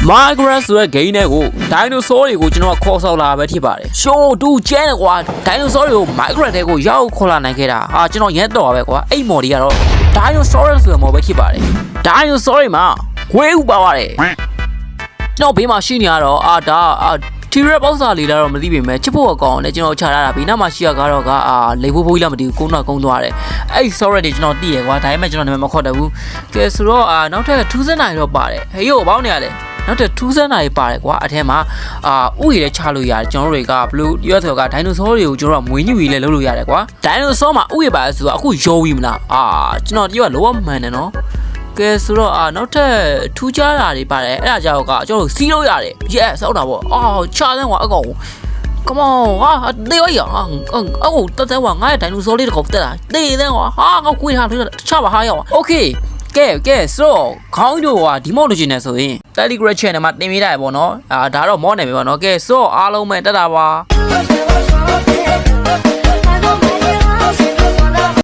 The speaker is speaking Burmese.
Minecraft ဆိုတဲ့ game နဲ့ကို dinosaur တွေကိုကျွန်တော်ခေါ်ဆောင်လာပဲဖြစ်ပါတယ် show တူကျဲတယ်ကွာ dinosaur တွေကို Minecraft ထဲကိုရောက်ခေါ်လာနိုင်ခဲ့တာဟာကျွန်တော်ရမ်းတော့ပါပဲကွာအဲ့ mod တွေကတော့ dinosaur ဆိုတဲ့ mod ပဲဖြစ်ပါတယ် dinosaur တွေမှာခွေးဥပါပါတယ်ကျွန်တော်ဘေးမှာရှိနေရတော့ဒါတီရက်ပေါက်စာလေးလာတော့မသိပေမဲ့ချစ်ဖို့အကောင်နဲ့ကျွန်တော်ချထားတာဘေးနားမှာရှိရကတော့လေဖိုးဖိုးကြီးလာမသိဘူးကုန်းတော့ကုန်းသွားတယ်အဲ့ sorry တွေကျွန်တော်သိရကွာဒါပေမဲ့ကျွန်တော်နာမည်မခေါ်တတ်ဘူးကဲဆိုတော့နောက်ထပ်ထူးစမ်းနိုင်တော့ပါတယ်ဟေးရောဘောင်းနေရလဲနောက်ထပ်ထူးစမ်းနိုင်ပါတယ်ကွာအထဲမှာဥရည်လည်းချလို့ရတယ်ကျွန်တော်တွေကဘလူးရွက်ဆိုကဒိုင်နိုဆောတွေကိုကျွန်တော်ကမွေးညူကြီးလည်းလုပ်လို့ရတယ်ကွာဒိုင်နိုဆောမှာဥရည်ပါဆိုတော့အခုရောပြီးမလားကျွန်တော်တယောက်လောကမှန်တယ်နော်ကဲဆိုတော့နောက်ထပ်ထူးခြားတာတွေပါတယ်အဲ့ဒါကြောင့်ကျွန်တော်စီးလို့ရတယ် yes ဟုတ်တာပေါ့ချားတယ်ကွာအကောင် come on တေးရအခုတက်တဲ့ကွာငါ့ရဲ့ဒိုင်နိုဆောလေးတစ်ခေါက်တက်တာတေးတယ်ကွာငါခွေးထားတယ်ချပါဟာရော okay ကဲဆိုတော့ခေါင်းတို့ဒီမော့လိုချင်နေဆိုရင် Telegram channel မှာတင်ပေးထားရပေါ့နော်ဒါတော့မော့နေပြီပေါ့နော်ကဲဆိုတော့အားလုံးပဲတက်တာပါ